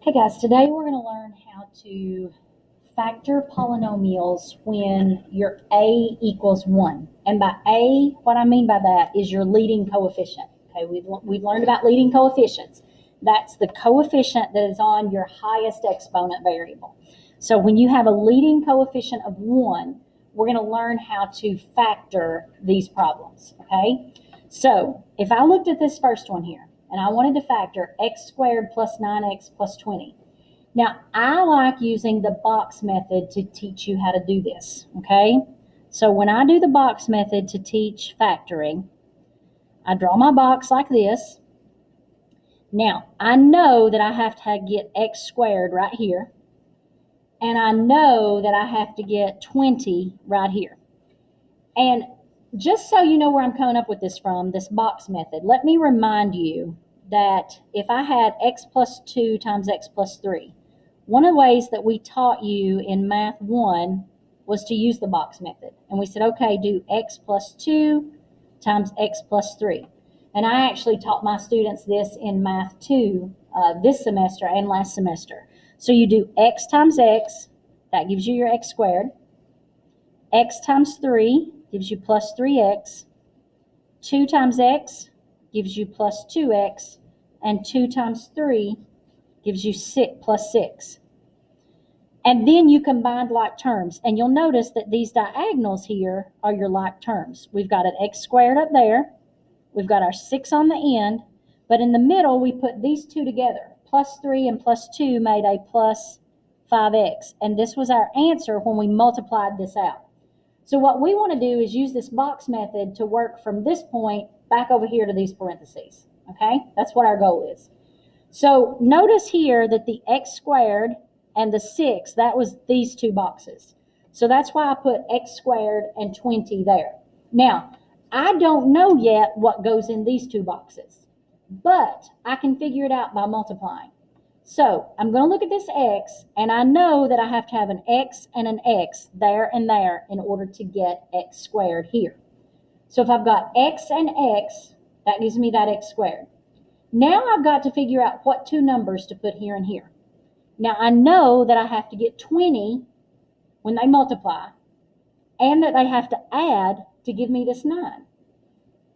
Hey guys, today we're going to learn how to factor polynomials when your a equals 1. And by a, what I mean by that is your leading coefficient. Okay, we've learned about leading coefficients. That's the coefficient that is on your highest exponent variable. So when you have a leading coefficient of 1, we're going to learn how to factor these problems. Okay, so if I looked at this first one here, and I wanted to factor x squared plus 9x plus 20. Now, I like using the box method to teach you how to do this, okay? So when I do the box method to teach factoring, I draw my box like this. Now, I know that I have to get x squared right here, and I know that I have to get 20 right here. And just so you know where I'm coming up with this from, this box method, let me remind you that if I had x plus 2 times x plus 3, one of the ways that we taught you in Math 1 was to use the box method. And we said, okay, do x plus 2 times x plus 3. And I actually taught my students this in Math 2 this semester and last semester. So you do x times x, that gives you your x squared. X times 3 gives you plus 3x. 2 times x gives you plus 2x. And 2 times 3 gives you 6 plus 6. And then you combine like terms. And you'll notice that these diagonals here are your like terms. We've got an x squared up there. We've got our 6 on the end. But in the middle, we put these two together. Plus 3 and plus 2 made a plus 5x. And this was our answer when we multiplied this out. So what we want to do is use this box method to work from this point back over here to these parentheses. Okay? That's what our goal is. So notice here that the x squared and the 6, that was these two boxes. So that's why I put x squared and 20 there. Now, I don't know yet what goes in these two boxes, but I can figure it out by multiplying. So I'm going to look at this x, and I know that I have to have an x and an x there and there in order to get x squared here. So if I've got x and x, that gives me that x squared. Now I've got to figure out what two numbers to put here and here. Now I know that I have to get 20 when they multiply, and that they have to add to give me this 9.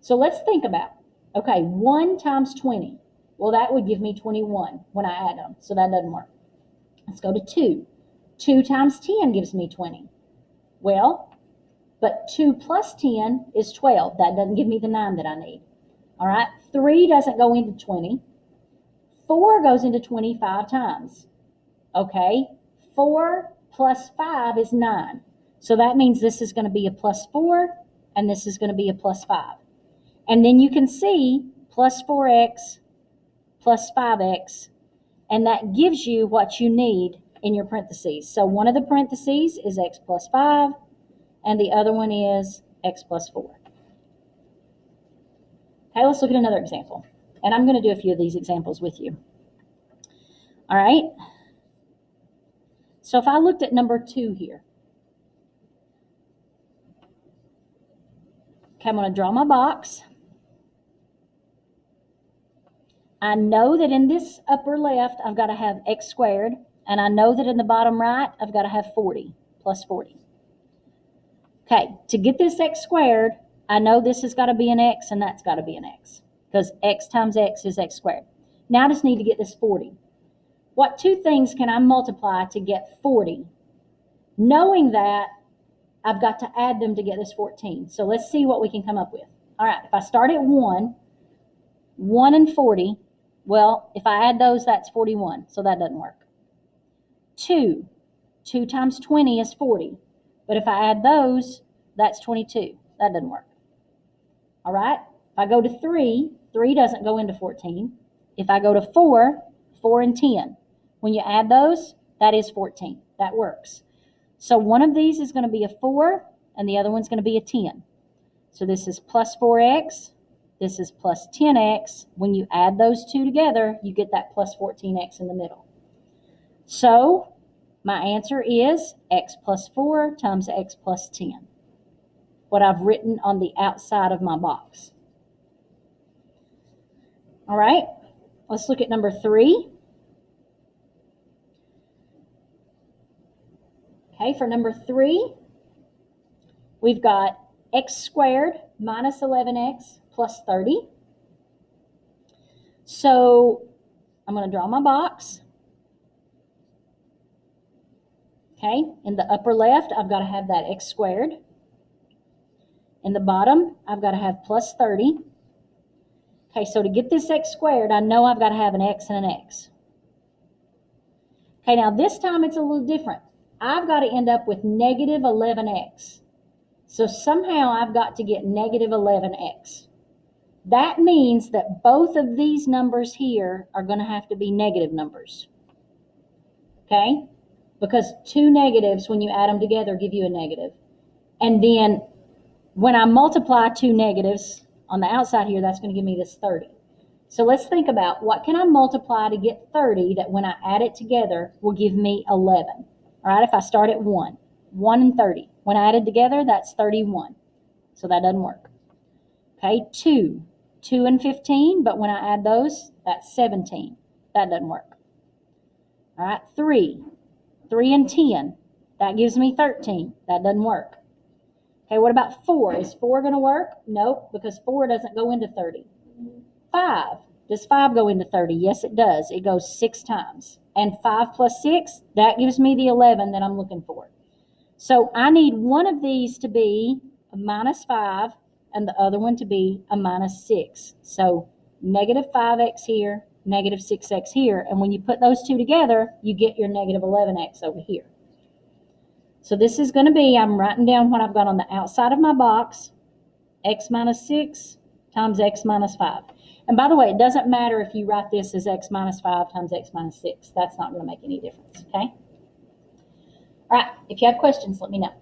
So let's think about it. Okay, 1 times 20. Well, that would give me 21 when I add them, so that doesn't work. Let's go to 2. 2 times 10 gives me 20. Well, but 2 plus 10 is 12. That doesn't give me the 9 that I need. All right, 3 doesn't go into 20. 4 goes into 25 times. Okay, 4 plus 5 is 9. So that means this is going to be a plus 4, and this is going to be a plus 5. And then you can see plus 4x plus 5x, and that gives you what you need in your parentheses. So one of the parentheses is x plus 5, and the other one is x plus 4. Okay, let's look at another example. And I'm going to do a few of these examples with you. All right. So if I looked at number 2 here. Okay, I'm going to draw my box. I know that in this upper left, I've got to have x squared. And I know that in the bottom right, I've got to have 40, plus 40. Okay, to get this x squared, I know this has got to be an x and that's got to be an x. Because x times x is x squared. Now I just need to get this 40. What two things can I multiply to get 40? Knowing that, I've got to add them to get this 14. So let's see what we can come up with. All right, if I start at 1 and 40, well, if I add those, that's 41, so that doesn't work. 2 times 20 is 40, but if I add those, that's 22. That doesn't work. All right, if I go to 3 doesn't go into 14. If I go to 4 and 10, when you add those, that is 14. That works. So one of these is going to be a 4, and the other one's going to be a 10. So this is plus 4x. This is plus 10x. When you add those two together, you get that plus 14x in the middle. So my answer is x plus 4 times x plus 10. What I've written on the outside of my box. All right, let's look at number 3. Okay, for number 3, we've got x squared minus 11x plus 30. So I'm going to draw my box. Okay, in the upper left, I've got to have that x squared. In the bottom, I've got to have plus 30. Okay, so to get this x squared, I know I've got to have an x and an x. Okay, now this time it's a little different. I've got to end up with negative 11x. So somehow I've got to get negative 11x. That means that both of these numbers here are going to have to be negative numbers. Okay? Because two negatives, when you add them together, give you a negative. And then when I multiply two negatives on the outside here, that's going to give me this 30. So let's think about what can I multiply to get 30 that when I add it together will give me 11. All right, if I start at 1 and 30. When I add it together, that's 31. So that doesn't work. Okay, 2 and 15, but when I add those, that's 17. That doesn't work. All right, 3 and 10. That gives me 13. That doesn't work. Okay, what about 4? Is 4 going to work? Nope, because 4 doesn't go into 30. 5. Does 5 go into 30? Yes, it does. It goes 6 times. And 5 plus 6, that gives me the 11 that I'm looking for. So I need one of these to be a minus 5 and the other one to be a minus 6. So negative 5x here, negative 6x here. And when you put those two together, you get your negative 11x over here. So this is going to be, I'm writing down what I've got on the outside of my box, x minus 6 times x minus 5. And by the way, it doesn't matter if you write this as x minus 5 times x minus 6. That's not going to make any difference, okay? All right, if you have questions, let me know.